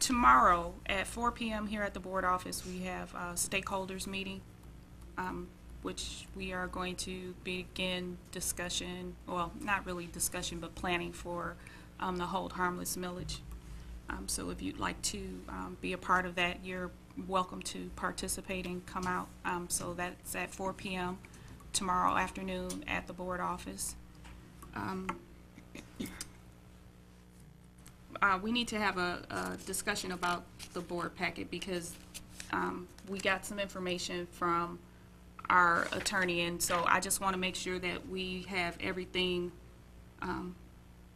Tomorrow at 4 p.m. here at the board office, we have a stakeholders meeting, which we are going to begin discussion, well, not really discussion, but planning for the Hold Harmless millage. So if you'd like to be a part of that, you're welcome to participate and come out. So that's at 4 p.m. tomorrow afternoon at the board office. We need to have a discussion about the board packet because we got some information from our attorney, and so I just want to make sure that we have everything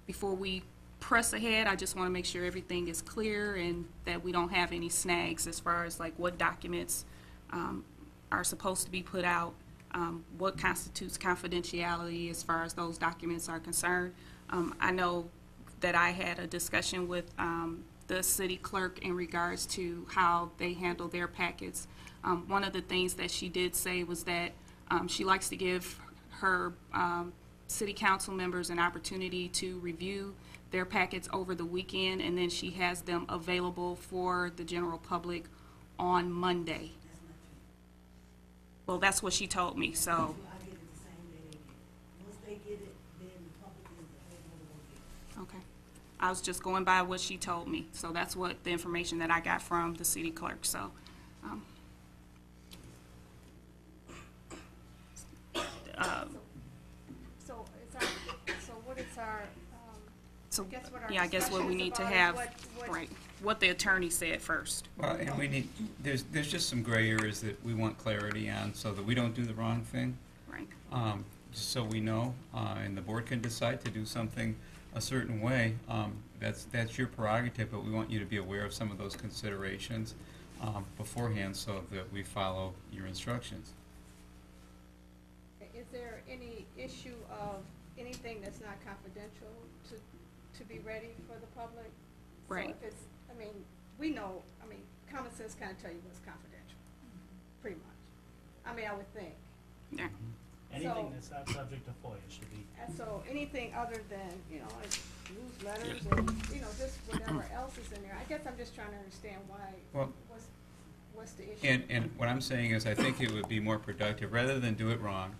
before we press ahead. I just want to make sure everything is clear and that we don't have any snags as far as like what documents are supposed to be put out, what constitutes confidentiality as far as those documents are concerned. I know that I had a discussion with the city clerk in regards to how they handle their packets. One of the things that she did say was that she likes to give her city council members an opportunity to review their packets over the weekend, and then she has them available for the general public on Monday. Well, that's what she told me, so. I get it the same day they get it. Once they get it, then the public is able to go get it. Okay. I was just going by what she told me, so that's what the information that I got from the city clerk, so. So what is our, So, guess what our yeah, I guess what we discussion need to about have, is right, what the attorney said first. Well, and we need, there's just some gray areas that we want clarity on so that we don't do the wrong thing. Right. Just so we know, and the board can decide to do something a certain way. That's your prerogative, but we want you to be aware of some of those considerations beforehand so that we follow your instructions. is there any issue of anything that's not confidential to be ready for the public? Right. So if it's, I mean, we know, I mean, common sense kind of tell you what's confidential, pretty much. I mean, I would think. Yeah. Anything that's not subject to FOIA should be. And so anything other than, you know, like newsletters or, you know, just whatever else is in there. I guess I'm just trying to understand why, Well, what's the issue? And what I'm saying is I think it would be more productive, rather than do it wrong,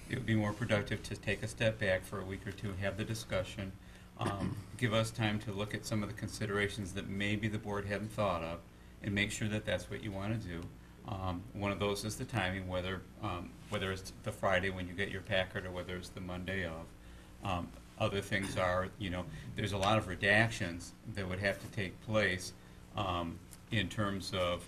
it would be more productive to take a step back for a week or two, have the discussion, give us time to look at some of the considerations that maybe the board hadn't thought of, and make sure that that's what you want to do. One of those is the timing, whether it's the Friday when you get your packet or whether it's the Monday of. Other things are, you know, there's a lot of redactions that would have to take place in terms of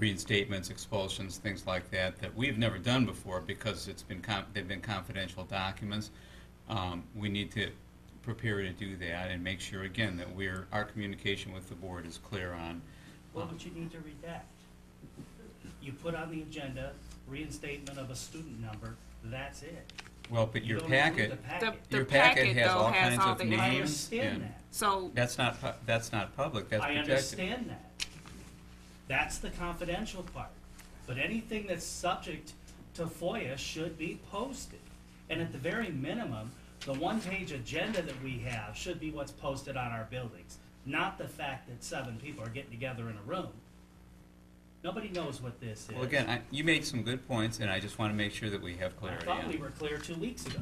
reinstatements, expulsions, things like that, that we've never done before because they've been confidential documents. We need to prepare to do that and make sure, again, that our communication with the board is clear on. What would you need to redact? You put on the agenda reinstatement of a student number, that's it. Well, but You your don't include packet, the your packet has though, all has kinds all of the names. I understand that. So, That's not public, that's I protected. understand that. That's the confidential part. But anything that's subject to FOIA should be posted. And at the very minimum, the one-page agenda that we have should be what's posted on our buildings, not the fact that 7 people are getting together in a room. Nobody knows what this is. Well, again, you made some good points, and I just want to make sure that we have I clarity thought on we it. were clear 2 weeks ago.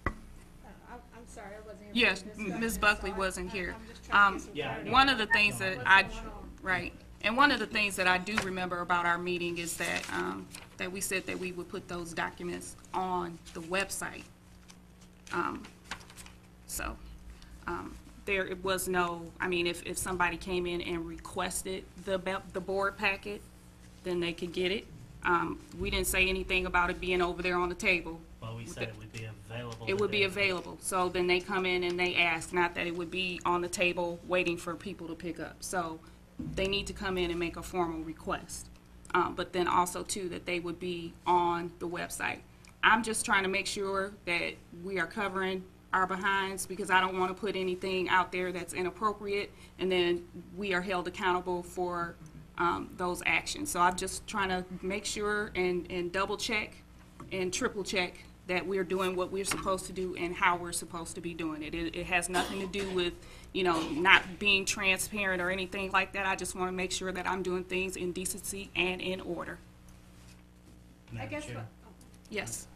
I'm sorry, I wasn't here. yes, for the discussion, Ms. Buckley so wasn't here. I'm just trying to get some Yeah, I clarity. know. One of the things that What's I, going on? right, and one of the things that I do remember about our meeting is that, that we said that we would put those documents on the website. So, there it was no, I mean, if somebody came in and requested the board packet, then they could get it. We didn't say anything about it being over there on the table. Well, we said it would be available. It would be today. available, so then they come in and they ask, not that it would be on the table waiting for people to pick up. So they need to come in and make a formal request. But then also too, that they would be on the website. I'm just trying to make sure that we are covering our behinds because I don't want to put anything out there that's inappropriate and then we are held accountable for those actions. So I'm just trying to make sure and double check and triple check that we're doing what we're supposed to do and how we're supposed to be doing it. It has nothing to do with, you know, not being transparent or anything like that. I just want to make sure that I'm doing things in decency and in order. I Madam guess Chair. what, Yes.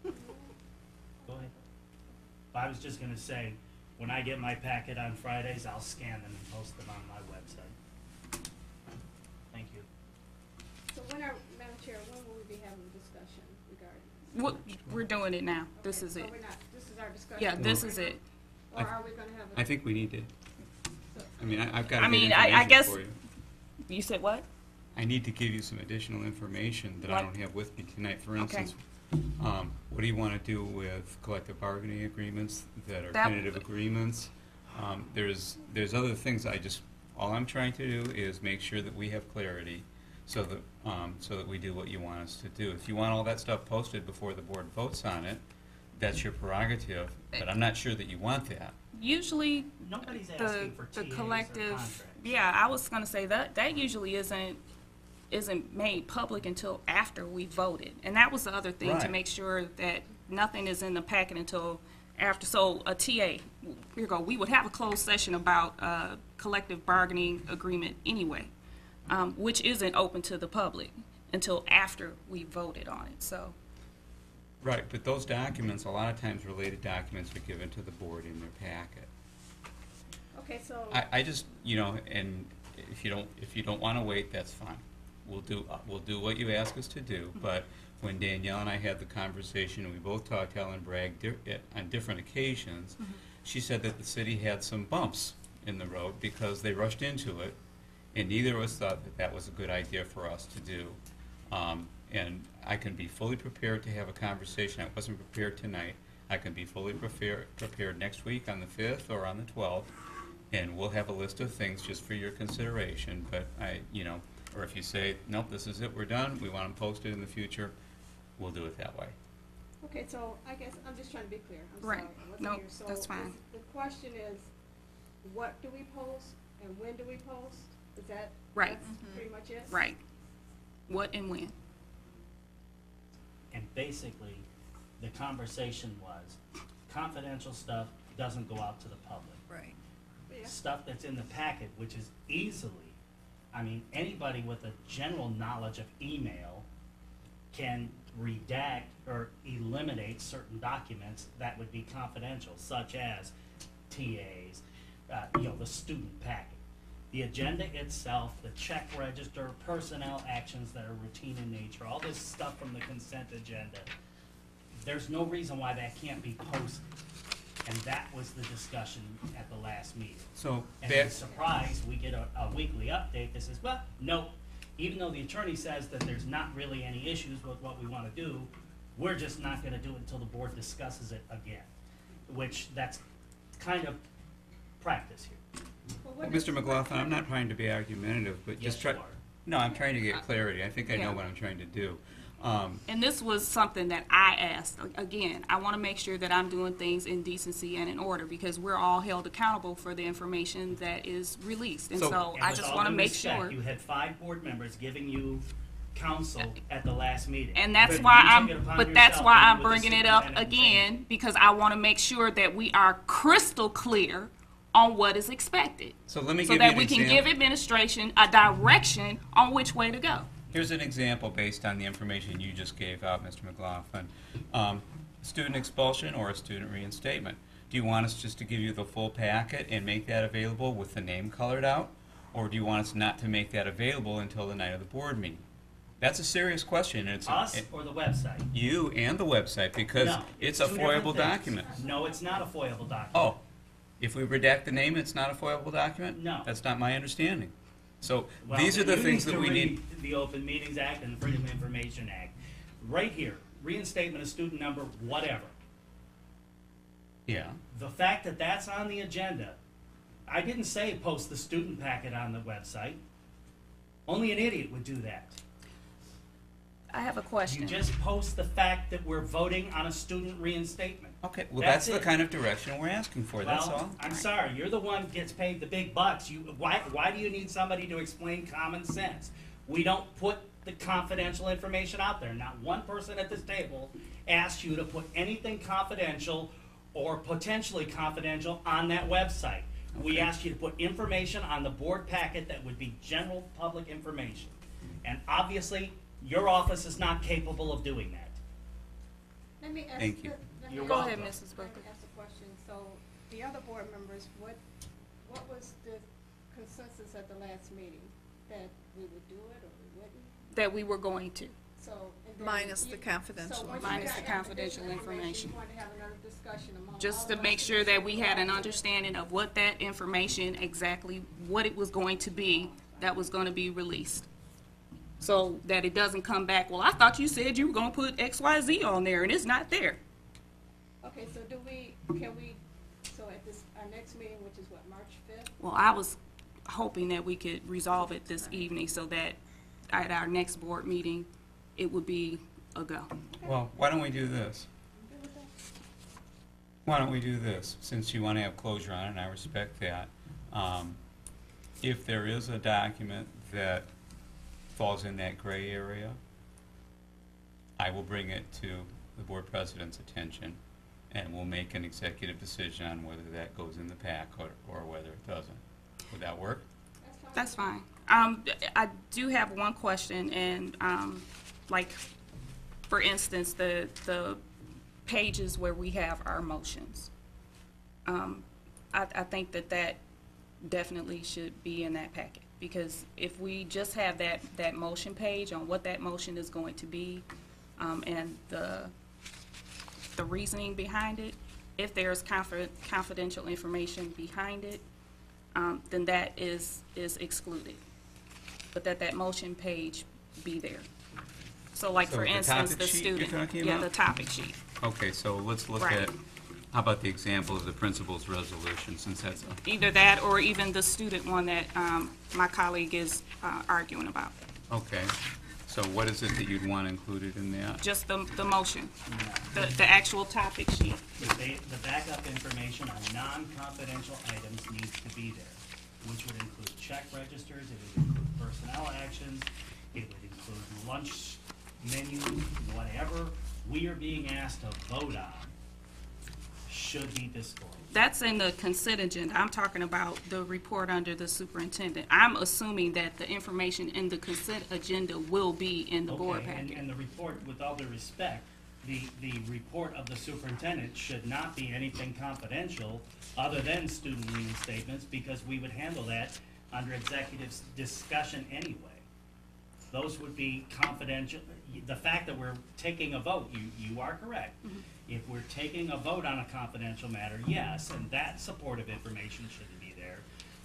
Go ahead. I was just gonna say, when I get my packet on Fridays, I'll scan them and post them on my website. Thank you. so Madam Chair, when will we be having a discussion regarding? We're doing it now. This Okay, is so it. we're not, this is our discussion? Yeah, this is it. Or are we gonna have a? I think we need to, I mean, I've got I to mean, get I information guess- for you. You said what? I need to give you some additional information that I What? don't have with me tonight. For Okay. instance, what do you want to do with collective bargaining agreements that are That- tentative agreements? There's other things all I'm trying to do is make sure that we have clarity so that we do what you want us to do. If you want all that stuff posted before the board votes on it, that's your prerogative, but I'm not sure that you want that. Usually, Nobody's the asking for the TAs or collective, contracts. yeah, I was gonna say that usually isn't made public until after we voted. And that was the other thing, to Right. make sure that nothing is in the packet until after. So a TA, here you go, we would have a closed session about collective bargaining agreement anyway, which isn't open to the public until after we voted on it, so. Right, but those documents, a lot of times related documents are given to the board in their packet. Okay, so, I just, and if you don't want to wait, that's fine. We'll do what you ask us to do, but when Danielle and I had the conversation, and we both talked Ellen Bragg on different occasions, she said that the city had some bumps in the road because they rushed into it, and neither of us thought that that was a good idea for us to do. And I can be fully prepared to have a conversation. I wasn't prepared tonight. I can be fully prepared next week on the 5th or on the 12th, and we'll have a list of things just for your consideration. But or if you say, nope, this is it, we're done, we want them posted in the future, we'll do it that way. okay, so I guess I'm just trying to be clear. I'm Right. sorry. I wasn't Nope, here. So that's fine. The question is, what do we post and when do we post? Is that? Right. That's pretty much it? Right. What and when? And basically, the conversation was, confidential stuff doesn't go out to the public. Right. Yeah. Stuff that's in the packet, which is easily, anybody with a general knowledge of email can redact or eliminate certain documents that would be confidential, such as TAs, the student packet. The agenda itself, the check register, personnel actions that are routine in nature, all this stuff from the consent agenda, there's no reason why that can't be posted. And that was the discussion at the last meeting. So And then surprised, we get a weekly update that says, well, no, even though the attorney says that there's not really any issues with what we want to do, we're just not going to do it until the board discusses it again, which that's kind of practice here. Well, Well, what is- Mr. McLaughlin, I'm not trying to be argumentative, but Yes, just try. you are. No, I'm trying to get clarity. I think I know Yeah. what I'm trying to do. And this was something that I asked. Again, I want to make sure that I'm doing things in decency and in order, because we're all held accountable for the information that is released. And So- so And I with just all want to due make respect, sure. You had 5 board members giving you counsel at the last meeting. And that's But why you took it upon that's yourself why to I'm meet with the bringing it up superintendent and saying, again, because I want to make sure that we are crystal clear on what is expected. So let me So give you that an we can example. give administration a direction on which way to go. Here's an example based on the information you just gave out, Mr. McLaughlin. Student expulsion or a student reinstatement. Do you want us just to give you the full packet and make that available with the name colored out? Or do you want us not to make that available until the night of the board meeting? That's a serious question. And it's Us or the website? you and the website, because No, it's a two different foiable things. document. No, it's not a foiable document. Oh, if we redact the name, it's not a foiable document? No. That's not my understanding. So Well, these are the you things need that to we read need. the Open Meetings Act and the Freedom of Information Act. Right here, reinstatement of student number, whatever. Yeah. The fact that that's on the agenda, I didn't say post the student packet on the website. Only an idiot would do that. I have a You question. just post the fact that we're voting on a student reinstatement. Okay, well, That's that's the it. kind of direction we're asking for, that's Well, all. I'm sorry, you're the one who gets paid the big bucks. Why do you need somebody to explain common sense? We don't put the confidential information out there. Not one person at this table asked you to put anything confidential or potentially confidential on that website. We asked you to put information on the board packet that would be general public information. And obviously, your office is not capable of doing that. Let me ask. Thank you. let me You're ask- Go ahead, welcome. Mrs. Let Booker. me ask a question. So, the other board members, what was the consensus at the last meeting? That we would do it or we wouldn't? That we were going to. So, and then Minus you- the confidential so once you Minus got the confidential information. You wanted to have another discussion among Just all to of make us sure that we had an decide. understanding of what that information, exactly what it was going to be, that was gonna be released. So that it doesn't come back, well, I thought you said you were gonna put XYZ on there and it's not there. Okay, so so at this, our next meeting, which is what, March 5th? Well, I was hoping that we could resolve it this evening so that at our next board meeting, it would be a go. Well, why don't we do this? Good with that? Why don't we do this, since you want to have closure on it, and I respect that. If there is a document that falls in that gray area, I will bring it to the board president's attention, and we'll make an executive decision on whether that goes in the pack or whether it doesn't. Would that work? That's fine. I do have one question, and, like, for instance, the pages where we have our motions. I think that definitely should be in that packet, because if we just have that motion page on what that motion is going to be, and the reasoning behind it, if there's confidential information behind it, then that is excluded. But that motion page be there. So like, So for the instance, topic the sheet you're student. talking Yeah, about? the topic sheet. Okay, so let's look Right. at, how about the example of the principal's resolution, since that's a... Either that or even the student one that my colleague is arguing about. Okay, so what is it that you'd want included in that? Just the motion, the actual topic sheet. The backup information on non-confidential items needs to be there, which would include check registers, it would include personnel actions, it would include lunch menu, whatever we are being asked to vote on should be disclosed. That's in the consent agenda. I'm talking about the report under the superintendent. I'm assuming that the information in the consent agenda will be in the board Okay, packet. and the report, with all due respect, the report of the superintendent should not be anything confidential other than student reinstatements, because we would handle that under executive discussion anyway. Those would be confidential. The fact that we're taking a vote, you are correct. If we're taking a vote on a confidential matter, yes, and that supportive information should be there.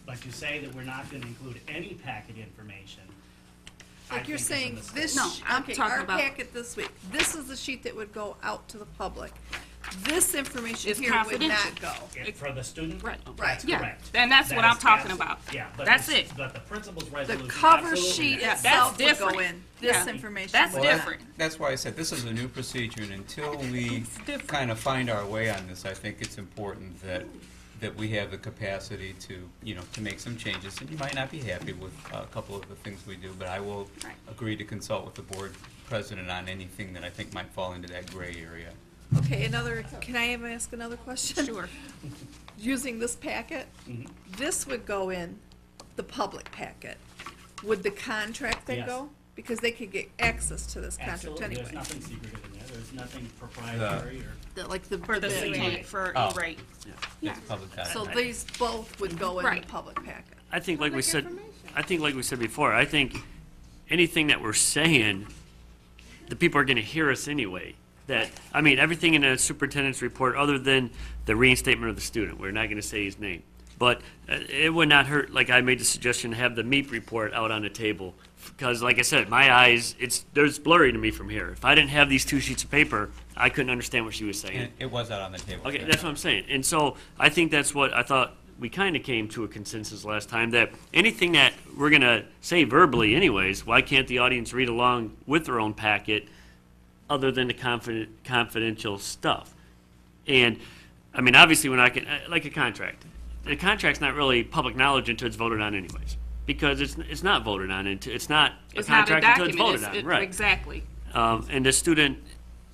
But to say that we're not gonna include any packet information, I Like you're think is a saying, mistake. this, No, I'm okay, talking our about- packet this week, this is the sheet that would go out to the public. This information It's here would not confidential. go. For the student? Right. That's Yeah, correct. and that's That what I'm is talking abso- about. Yeah, but That's the- it. But the principal's The resolution, cover absolutely sheet not. Yeah, itself would different. go in. This Yeah. information That's would Well, not. different. That's why I said this is a new procedure, and until we different. kind of find our way on this, I think it's important that we have the capacity to, to make some changes. And you might not be happy with a couple of the things we do, but I will Right. agree to consult with the board president on anything that I think might fall into that gray area. Okay, can I ask another question? Sure. Using this packet, Mhm. this would go in the public packet. Would the contract then Yes. go? Because they could get access to this contract Absolutely, anyway. there's nothing secretive in there, there's nothing proprietary or. Like the For the bid. student, for Oh. E-rate. Yeah. It's public So document. these both would go in the Right. public packet. I think, like we Public said, information. before, I think anything that we're saying, the people are gonna hear us anyway. Everything in a superintendent's report, other than the reinstatement of the student, we're not gonna say his name. But it would not hurt, like I made the suggestion, to have the MEEP report out on the table. Because, like I said, my eyes, it's blurry to me from here. If I didn't have these 2 sheets of paper, I couldn't understand what she was saying. And it was out on the table. Okay, that's what I'm saying. And so I think that's what I thought we kind of came to a consensus last time, that anything that we're going to say verbally anyways, why can't the audience read along with their own packet other than the confidential stuff? And, obviously, when like a contract. The contract's not really public knowledge until it's voted on anyways. because it's not voted on, it's not a It's not a contract until it's document, voted on, right? exactly. And the student,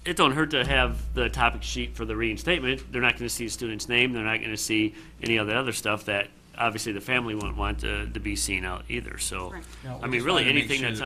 it don't hurt to have the topic sheet for the reinstatement. They're not going to see the student's name. They're not going to see any of the other stuff that obviously the family wouldn't want to be seen out either. So, Right. No, we I mean, just really wanted to make anything sure that's that